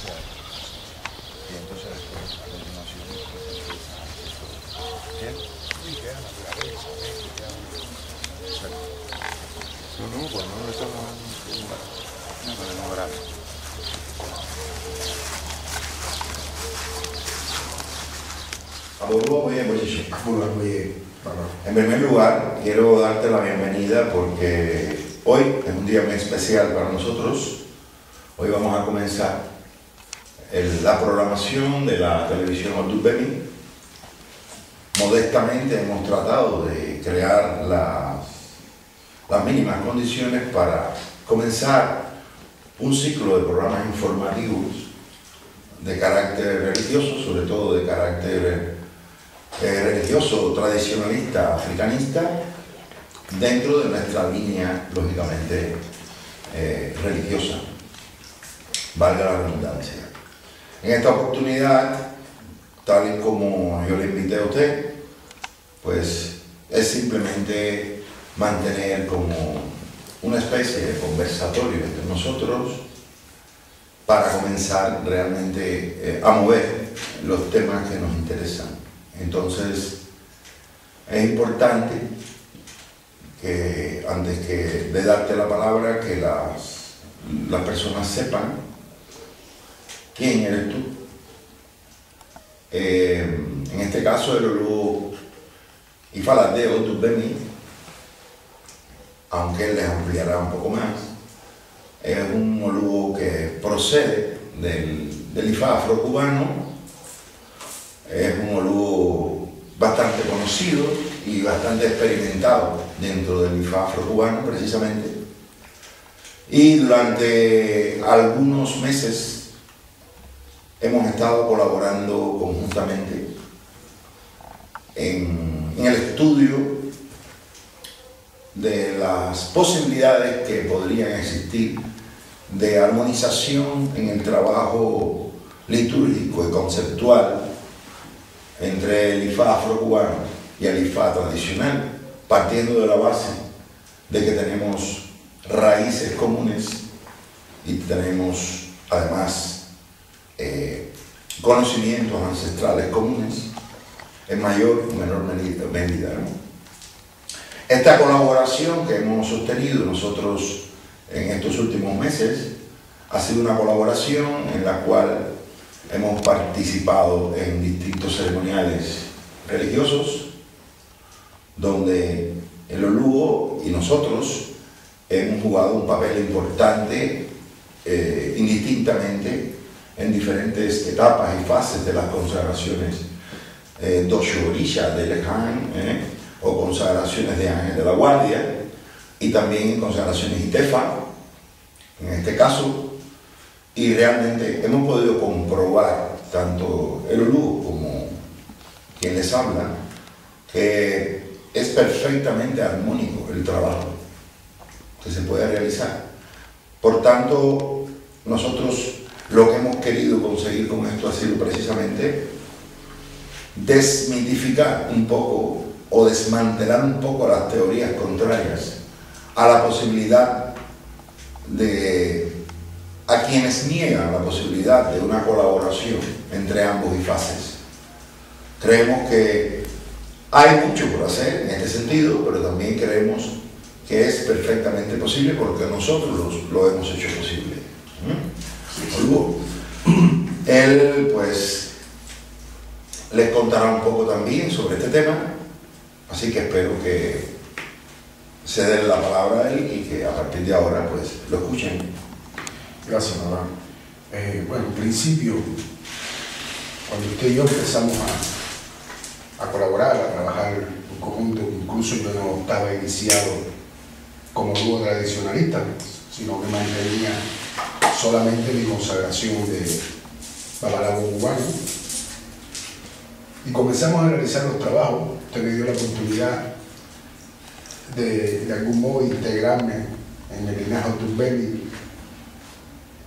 Y entonces después, a continuación, pues empieza a hacer todo. ¿Bien? Sí, queda naturaleza, ¿ves? Exacto. No, pues no estamos no grave. En primer lugar, quiero darte la bienvenida porque hoy es un día muy especial para nosotros. Hoy vamos a comenzar la programación de la televisión Otubemi. Modestamente hemos tratado de crear las mínimas condiciones para comenzar un ciclo de programas informativos de carácter religioso, sobre todo de carácter religioso, tradicionalista, africanista, dentro de nuestra línea, lógicamente, religiosa, valga la redundancia. En esta oportunidad, tal y como yo le invité a usted, pues es simplemente mantener como una especie de conversatorio entre nosotros para comenzar realmente a mover los temas que nos interesan. Entonces, es importante que antes de darte la palabra, que las personas sepan quién eres tú. En este caso, el Oluo Ifalade Otubemi, aunque él les ampliará un poco más, es un Oluo que procede del Ifa afrocubano. Es un Oluo bastante conocido y bastante experimentado dentro del Ifa afrocubano, precisamente. Y durante algunos meses hemos estado colaborando conjuntamente en el estudio de las posibilidades que podrían existir de armonización en el trabajo litúrgico y conceptual entre el Ifa afrocubano y el Ifa tradicional, partiendo de la base de que tenemos raíces comunes y tenemos además conocimientos ancestrales comunes en mayor o menor medida, ¿no? Esta colaboración que hemos sostenido nosotros en estos últimos meses ha sido una colaboración en la cual hemos participado en distintos ceremoniales religiosos, donde el Oluo y nosotros hemos jugado un papel importante indistintamente en diferentes etapas y fases de las consagraciones Dosho Orisha de Leján, o consagraciones de Ángel de la Guardia, y también consagraciones Itefa, en este caso. Y realmente hemos podido comprobar, tanto el Oluo como quien les habla, que es perfectamente armónico el trabajo que se puede realizar. Por tanto, nosotros lo que hemos querido conseguir con esto ha sido precisamente desmitificar un poco o desmantelar un poco las teorías contrarias a la posibilidad a quienes niegan la posibilidad de una colaboración entre ambos Ifases. Creemos que hay mucho por hacer en este sentido, pero también creemos que es perfectamente posible porque nosotros lo hemos hecho posible. Él, pues, les contará un poco también sobre este tema, así que espero que se den la palabra a él y que a partir de ahora, pues, lo escuchen. Gracias, mamá. Bueno, en principio, cuando usted y yo empezamos a colaborar, a trabajar en conjunto, incluso yo no estaba iniciado como dúo tradicionalista, sino que mantenía solamente mi consagración de babalawo cubano. Y comenzamos a realizar los trabajos. Usted me dio la oportunidad de algún modo integrarme en el linaje Otubemi,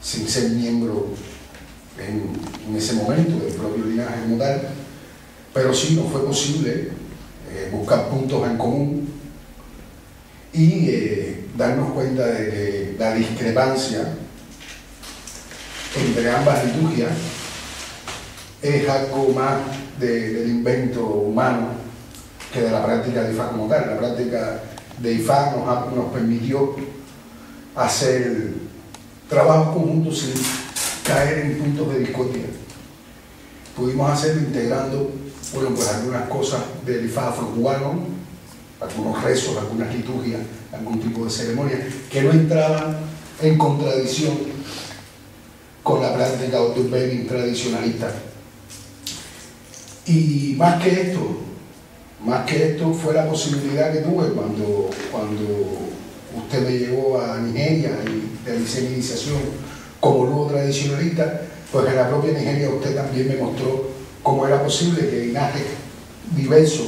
sin ser miembro en ese momento del propio linaje como tal, pero sí nos fue posible buscar puntos en común y darnos cuenta de que la discrepancia entre ambas liturgias es algo más del invento humano que de la práctica de Ifá como tal. La práctica de Ifá nos permitió hacer trabajos conjuntos sin caer en puntos de discordia. Pudimos hacerlo integrando, bueno, pues algunas cosas del Ifá afrocubano, algunos rezos, algunas liturgias, algún tipo de ceremonia, que no entraban en contradicción con la práctica Odumbegi tradicionalista. Y más que esto fue la posibilidad que tuve cuando usted me llevó a Nigeria y realicé mi iniciación como nuevo tradicionalista, pues en la propia Nigeria usted también me mostró cómo era posible que linajes diversos,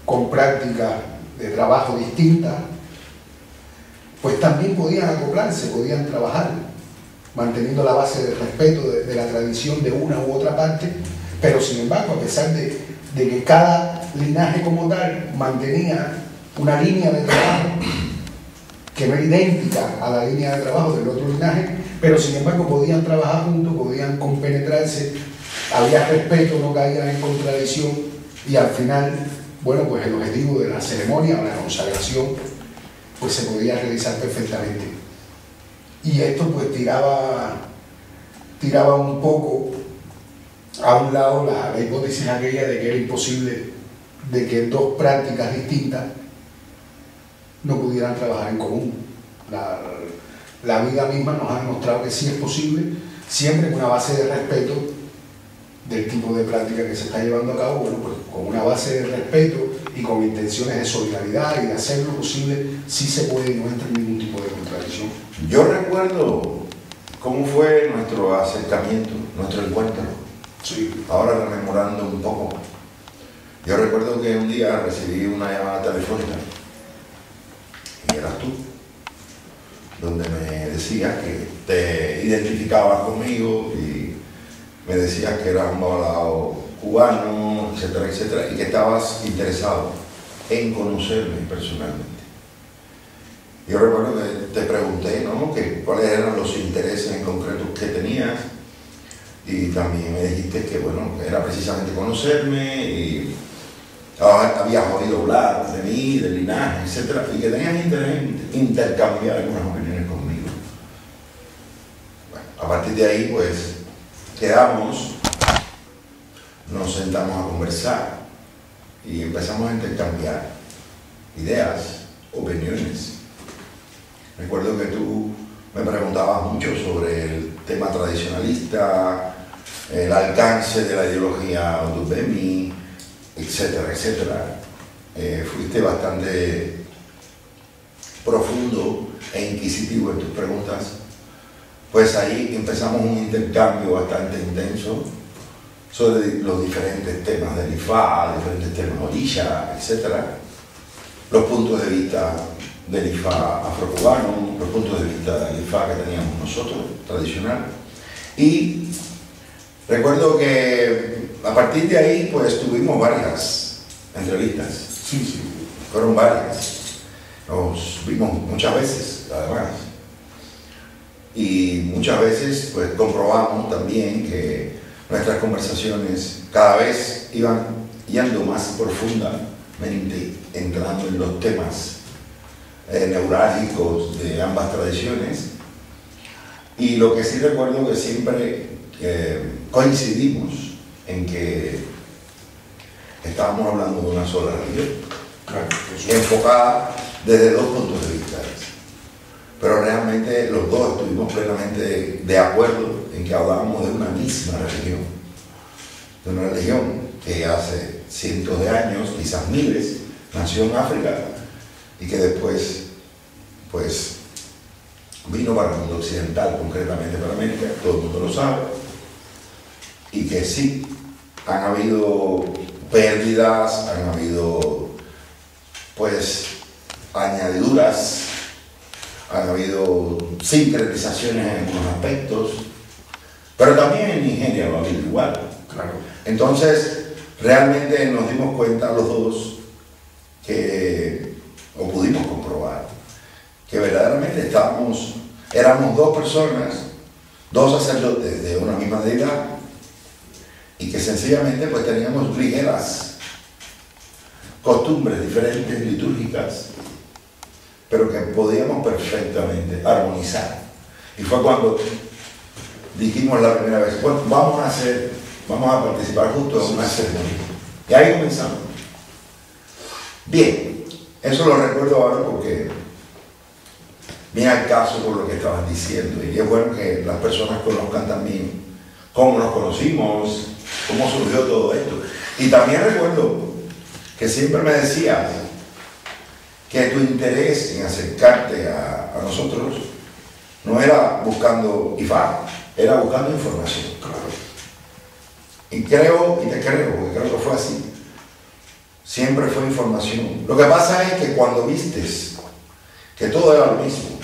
con prácticas de trabajo distintas, pues también podían acoplarse, podían trabajar, manteniendo la base del respeto de la tradición de una u otra parte, pero sin embargo, a pesar de que cada linaje como tal mantenía una línea de trabajo que no era idéntica a la línea de trabajo del otro linaje, pero sin embargo podían trabajar juntos, podían compenetrarse, había respeto, no caían en contradicción, y al final, bueno, pues el objetivo de la ceremonia o la consagración pues se podía realizar perfectamente. Y esto pues tiraba un poco a un lado la hipótesis aquella de que era imposible de que dos prácticas distintas no pudieran trabajar en común. La vida misma nos ha demostrado que sí es posible, siempre con una base de respeto del tipo de práctica que se está llevando a cabo, bueno, pues con una base de respeto y con intenciones de solidaridad y de hacer lo posible, sí se puede y no entra en ningún tipo de contradicción. Yo recuerdo cómo fue nuestro acercamiento, nuestro encuentro. Sí. Ahora rememorando un poco. Yo recuerdo que un día recibí una llamada telefónica, y eras tú, donde me decías que te identificabas conmigo y me decías que eras un babalao cubano, etcétera, etcétera, y que estabas interesado en conocerme personalmente. Yo recuerdo que te pregunté, ¿no?, que cuáles eran los intereses en concreto que tenías, y también me dijiste que, bueno, era precisamente conocerme y habías oído hablar de mí, del linaje, etcétera, y que tenías interés en intercambiar algunas opiniones conmigo. Bueno, a partir de ahí, pues, quedamos, nos sentamos a conversar y empezamos a intercambiar ideas, opiniones. Recuerdo que tú me preguntabas mucho sobre el tema tradicionalista, el alcance de la ideología Odumbegi, etcétera, etcétera. Fuiste bastante profundo e inquisitivo en tus preguntas. Pues ahí empezamos un intercambio bastante intenso sobre los diferentes temas del Ifá, diferentes temas orisha, etcétera. Los puntos de vista del Ifá afrocubano, los puntos de vista del Ifá que teníamos nosotros, tradicional. Y recuerdo que a partir de ahí pues tuvimos varias entrevistas. Sí, sí. Fueron varias. Nos vimos muchas veces, además. Y muchas veces pues comprobamos también que nuestras conversaciones cada vez iban yendo más profundamente, entrando en los temas neurálgicos de ambas tradiciones. Y lo que sí recuerdo que siempre coincidimos en que estábamos hablando de una sola religión, Claro, enfocada desde dos puntos de vista. Pero realmente los dos estuvimos plenamente de acuerdo en que hablábamos de una misma religión, de una religión que hace cientos de años, quizás miles, nació en África y que después pues vino para el mundo occidental, concretamente para América, todo el mundo lo sabe, y que sí, han habido pérdidas, han habido pues añadiduras, han habido sincretizaciones en algunos aspectos, pero también en Nigeria va a haber igual. claro. Entonces, realmente nos dimos cuenta los dos que, o pudimos comprobar, que verdaderamente éramos dos personas dos sacerdotes de una misma deidad y que sencillamente pues teníamos ligeras costumbres diferentes, litúrgicas, pero que podíamos perfectamente armonizar. Y fue cuando dijimos la primera vez, bueno, vamos a participar justo en una ceremonia. Y ahí comenzamos. Bien, eso lo recuerdo ahora porque viene al caso por lo que estaban diciendo. Y es bueno que las personas conozcan también cómo nos conocimos, cómo surgió todo esto. Y también recuerdo que siempre me decías que tu interés en acercarte a nosotros no era buscando IFA, era buscando información. Y creo, y te creo, porque creo que fue así. Siempre fue información. Lo que pasa es que cuando vistes que todo era lo mismo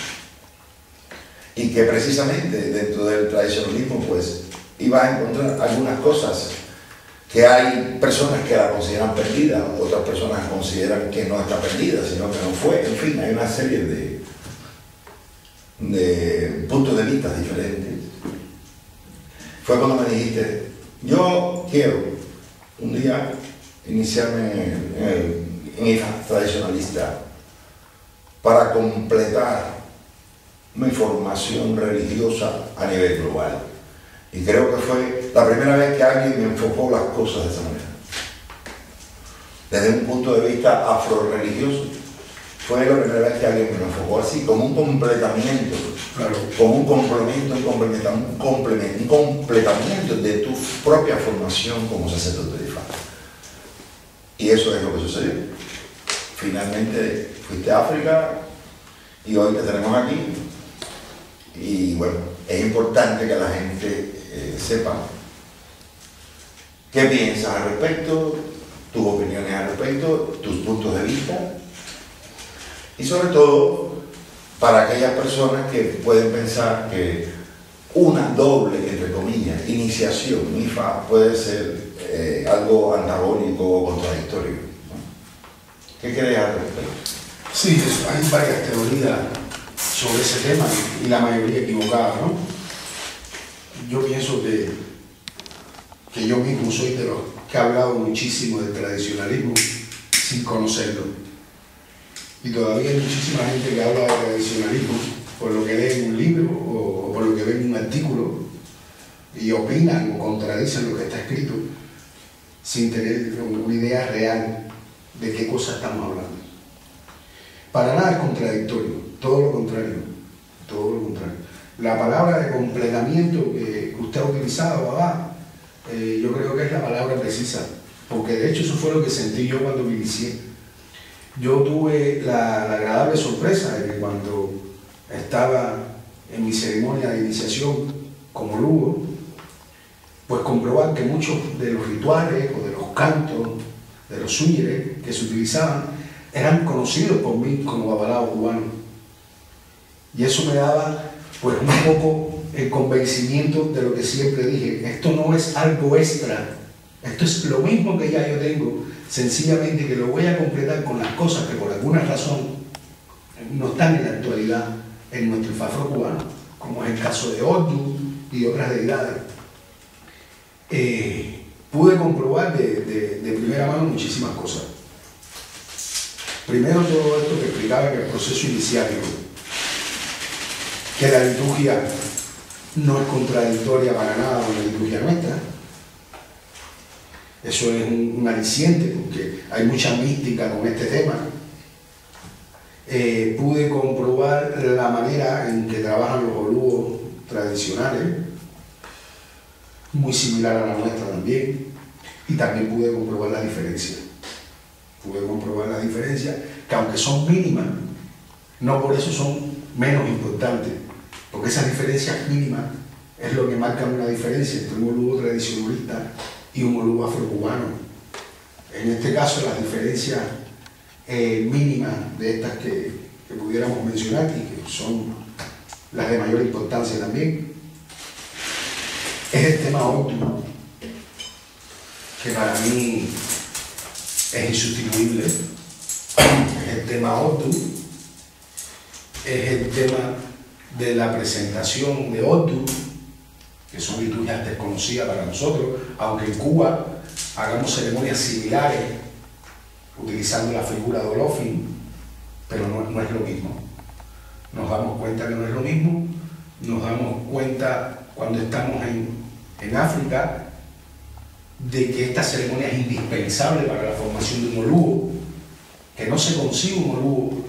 y que precisamente dentro del tradicionalismo pues ibas a encontrar algunas cosas que hay personas que la consideran perdida, otras personas consideran que no está perdida, sino que no fue. En fin, hay una serie de puntos de vista diferentes. Fue cuando me dijiste, yo quiero un día iniciarme en IFA tradicionalista para completar mi formación religiosa a nivel global. Y creo que fue la primera vez que alguien me enfocó las cosas de esa manera. Desde un punto de vista afro-religioso, fue la primera vez que alguien me enfocó así, como un completamiento, claro, como un complemento, un completamiento de tu propia formación como sacerdote de IFA. Y eso es lo que sucedió. Finalmente fuiste a África y hoy te tenemos aquí. Y bueno, es importante que la gente sepa qué piensas al respecto, tus opiniones al respecto, tus puntos de vista. Y sobre todo, para aquellas personas que pueden pensar que una doble, entre comillas, iniciación, IFA, puede ser algo antagónico o contradictorio, ¿no? ¿Qué crees al respecto? Sí, hay varias teorías sobre ese tema y la mayoría equivocada, ¿no? Yo pienso que yo mismo soy de los que ha hablado muchísimo del tradicionalismo sin conocerlo. Y todavía hay muchísima gente que habla de tradicionalismo por lo que lee en un libro o por lo que ve en un artículo y opinan o contradicen lo que está escrito sin tener una idea real de qué cosa estamos hablando. Para nada es contradictorio, todo lo contrario, todo lo contrario. La palabra de completamiento que usted ha utilizado, Abba, yo creo que es la palabra precisa, porque de hecho eso fue lo que sentí yo cuando me inicié. Yo tuve la agradable sorpresa de que cuando estaba en mi ceremonia de iniciación como Lugo, pues comprobar que muchos de los rituales o de los cantos, de los suyeres que se utilizaban, eran conocidos por mí como babalao cubano. Y eso me daba pues un poco el convencimiento de lo que siempre dije, esto no es algo extra, esto es lo mismo que ya yo tengo, sencillamente que lo voy a completar con las cosas que por alguna razón no están en la actualidad en nuestro IFA afro-cubano, como es el caso de Odu y otras deidades. Pude comprobar de primera mano muchísimas cosas. Primero, todo esto que explicaba que el proceso iniciático, que la liturgia no es contradictoria para nada con la liturgia nuestra. Eso es un aliciente, porque hay mucha mística con este tema. Pude comprobar la manera en que trabajan los olúos tradicionales, muy similar a la nuestra también, y también pude comprobar la diferencia. Pude comprobar la diferencia, que aunque son mínimas, no por eso son menos importantes, porque esas diferencias mínimas es lo que marca una diferencia entre un olúo tradicionalista y un olúo afrocubano. En este caso, las diferencias mínimas de estas que pudiéramos mencionar y que son las de mayor importancia también, es el tema Odu, que para mí es insustituible. Es el tema Odu, es el tema de la presentación de Odu que son liturgias desconocidas para nosotros, aunque en Cuba hagamos ceremonias similares utilizando la figura de Olofin, pero no es lo mismo. Nos damos cuenta que no es lo mismo, nos damos cuenta cuando estamos en África de que esta ceremonia es indispensable para la formación de un oluo, que no se consigue un oluo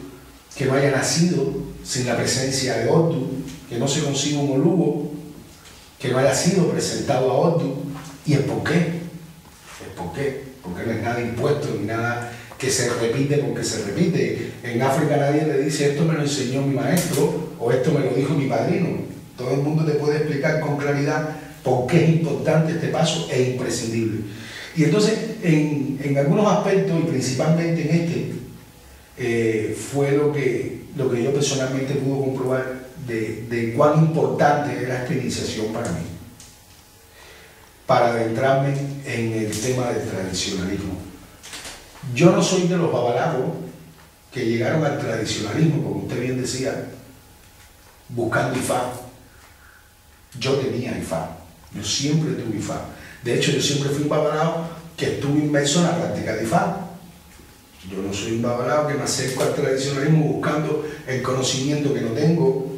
que no haya nacido sin la presencia de Ordu, que no se consigue un oluo que no haya sido presentado a Ordu. ¿Y el por qué? ¿El por qué? Porque no es nada impuesto ni nada que se repite porque se repite. En África nadie le dice esto me lo enseñó mi maestro o esto me lo dijo mi padrino. Todo el mundo te puede explicar con claridad por qué es importante este paso e imprescindible. Y entonces en algunos aspectos y principalmente en este fue lo que yo personalmente pude comprobar de cuán importante era esta iniciación para mí, para adentrarme en el tema del tradicionalismo. Yo no soy de los babalagos que llegaron al tradicionalismo, como usted bien decía, buscando Ifá. Yo tenía Ifá, yo siempre tuve Ifá. De hecho, yo siempre fui un babalago que estuve inmerso en la práctica de Ifá. Yo no soy un babalago que me acerco al tradicionalismo buscando el conocimiento que no tengo,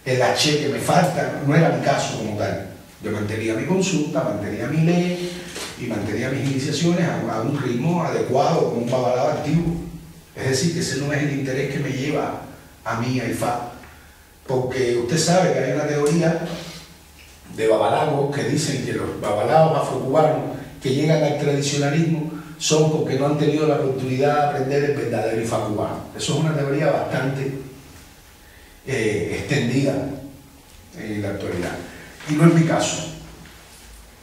el H que me falta. No era mi caso como tal. Yo mantenía mi consulta, mantenía mi ley y mantenía mis iniciaciones a un ritmo adecuado, como un babalao activo. Es decir, que ese no es el interés que me lleva a mí a Ifá. Porque usted sabe que hay una teoría de babalagos que dicen que los babalaos afrocubanos que llegan al tradicionalismo son porque no han tenido la oportunidad de aprender el verdadero Ifá cubano. Eso es una teoría bastante extendida en la actualidad. Y no es mi caso.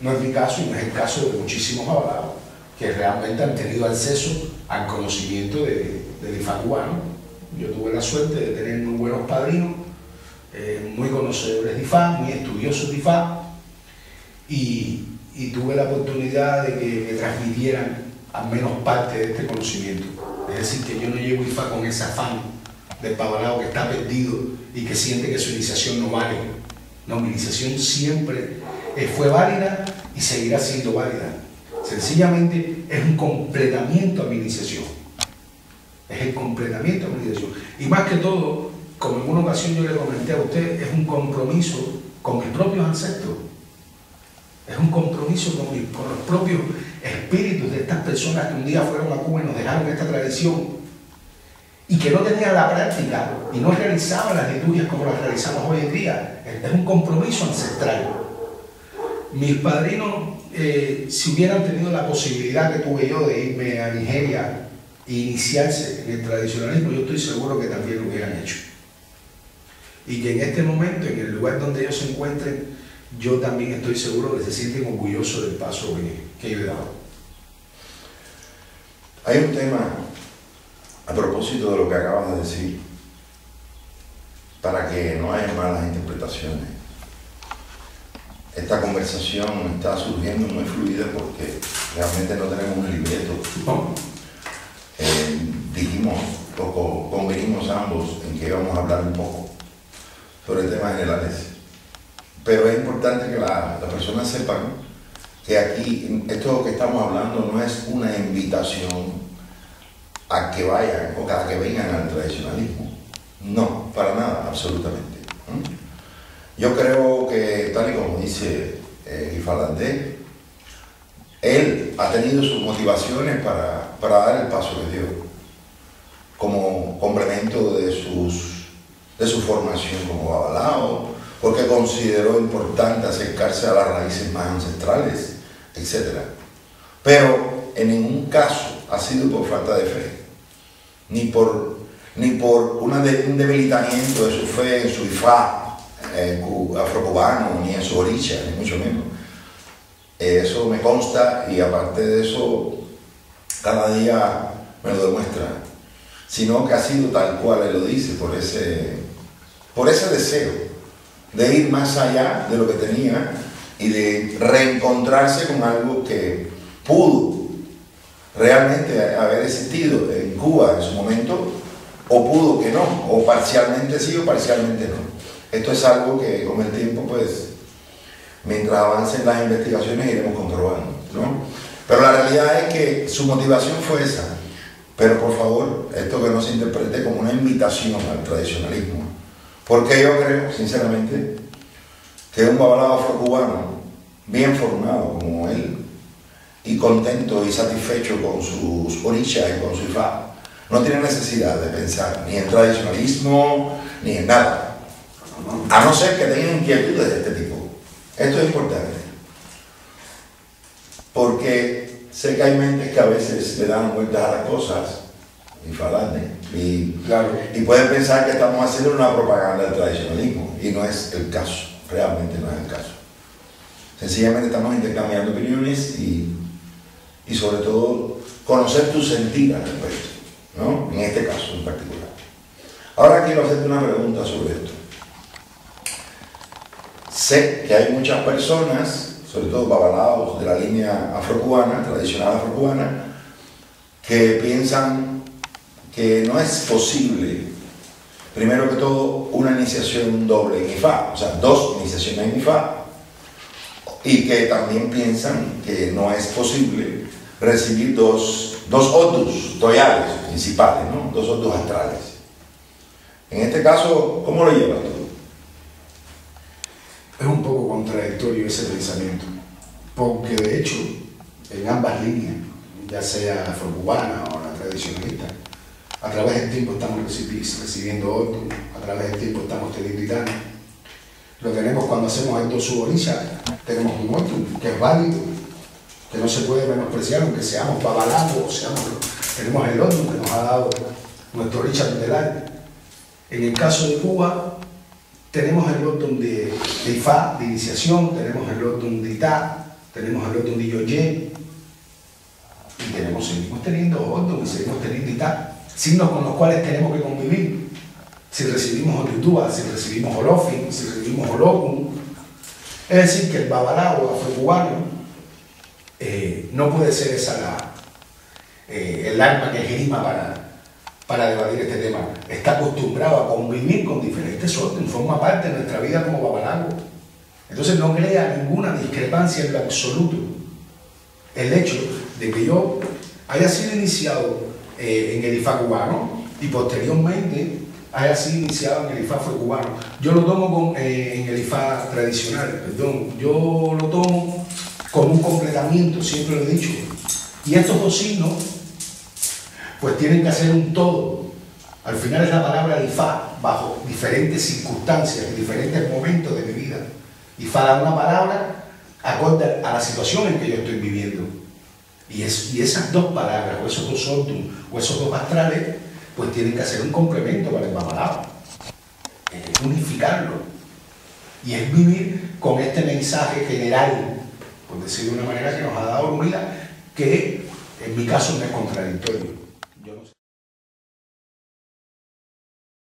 No es mi caso y no es el caso de muchísimos babalagos que realmente han tenido acceso al conocimiento del Ifá cubano. Yo tuve la suerte de tener muy buenos padrinos, muy conocedores de Ifá, muy estudiosos de Ifá, y tuve la oportunidad de que me transmitieran al menos parte de este conocimiento. Es decir, que yo no llevo Ifá con ese afán del babalao que está perdido y que siente que su iniciación no vale. No, mi iniciación siempre fue válida y seguirá siendo válida. Sencillamente es un completamiento a mi iniciación. Es el completamiento a mi iniciación. Y más que todo, como en una ocasión yo le comenté a usted, es un compromiso con mis propios ancestros. Es un compromiso con los propios espíritus de estas personas que un día fueron a Cuba y nos dejaron esta tradición y que no tenían la práctica y no realizaban las liturgias como las realizamos hoy en día. Es un compromiso ancestral. Mis padrinos, si hubieran tenido la posibilidad que tuve yo de irme a Nigeria e iniciarse en el tradicionalismo, yo estoy seguro que también lo hubieran hecho. Y que en este momento, en el lugar donde ellos se encuentren, yo también estoy seguro que se sienten orgullosos del paso que yo he dado. Hay un tema, a propósito de lo que acabas de decir, para que no haya malas interpretaciones. Esta conversación está surgiendo muy fluida porque realmente no tenemos un libreto. Dijimos, o convenimos ambos en que íbamos a hablar un poco sobre temas generales. Pero es importante que las personas sepan que aquí, esto que estamos hablando no es una invitación a que vayan o a que vengan al tradicionalismo. No, para nada, absolutamente. Yo creo que, tal y como dice Guifalandé, él ha tenido sus motivaciones para dar el paso que dio, como complemento de su formación como babalao, porque consideró importante acercarse a las raíces más ancestrales, etc. Pero en ningún caso ha sido por falta de fe, ni por un debilitamiento de su fe en su Ifá afrocubano, ni en su orisha, ni mucho menos. Eso me consta y aparte de eso, cada día me lo demuestra, sino que ha sido tal cual él lo dice, por ese deseo de ir más allá de lo que tenía y de reencontrarse con algo que pudo realmente haber existido en Cuba en su momento, o pudo que no, o parcialmente sí o parcialmente no. Esto es algo que con el tiempo pues mientras avancen las investigaciones iremos comprobando, ¿no? Pero la realidad es que su motivación fue esa. Pero por favor, esto que no se interprete como una invitación al tradicionalismo. Porque yo creo, sinceramente, que un babalao afrocubano, bien formado como él, y contento y satisfecho con sus orishas y con su ifá, no tiene necesidad de pensar ni en tradicionalismo, ni en nada. A no ser que tengan inquietudes de este tipo. Esto es importante. Porque sé que hay mentes que a veces le dan vueltas a las cosas y pueden pensar que estamos haciendo una propaganda del tradicionalismo y no es el caso, realmente no es el caso. Sencillamente estamos intercambiando opiniones y sobre todo conocer tu sentir al respecto, ¿no? En este caso en particular. Ahora quiero hacerte una pregunta sobre esto. Sé que hay muchas personas, sobre todo babalaos de la línea afrocubana, tradicional afrocubana, que piensan que no es posible, primero que todo, una iniciación doble en Ifá, o sea, 2 iniciaciones en Ifá, y que también piensan que no es posible recibir dos odus toyales principales, ¿no? 2 odus astrales. En este caso, ¿cómo lo llevas tú? Es un poco contradictorio ese pensamiento, porque de hecho, en ambas líneas, ya sea afrocubana o la tradicionalista, a través del tiempo estamos recibiendo odus, a través del tiempo estamos teniendo itanos. Lo tenemos cuando hacemos el dosu orisha, tenemos un odus que es válido, que no se puede menospreciar, aunque seamos babalaos, tenemos el odus que nos ha dado nuestro orisha tutelar. En el caso de Cuba, tenemos el odus de Ifá, de iniciación, tenemos el odus de Itá, tenemos el odus de Yoye, y seguimos teniendo odus y seguimos teniendo Itá, signos con los cuales tenemos que convivir. Si recibimos Otutúa, si recibimos Olofin, si recibimos Olokun. Es decir, que el babalao afrocubano no puede ser esa el arma que esgrima para debatir este tema. Está acostumbrado a convivir con diferentes órdenes, forma parte de nuestra vida como babalao. Entonces no crea ninguna discrepancia en lo absoluto el hecho de que yo haya sido iniciado en el Ifá cubano y posteriormente haya sido iniciado en el Ifá afrocubano. Yo lo tomo en el Ifá tradicional, perdón, yo lo tomo con un completamiento, siempre lo he dicho. Y estos 2 signos pues tienen que hacer un todo. Al final es la palabra de Ifá, bajo diferentes circunstancias, en diferentes momentos de mi vida. Ifá da una palabra acorde a la situación en que yo estoy viviendo. Y esas 2 palabras, o esos 2 odus, o esos 2 astrales, pues tienen que hacer un complemento para el babalao. Unificarlo. Y es vivir con este mensaje general, por decirlo de una manera que nos ha dado Urmila, que en mi caso no es contradictorio.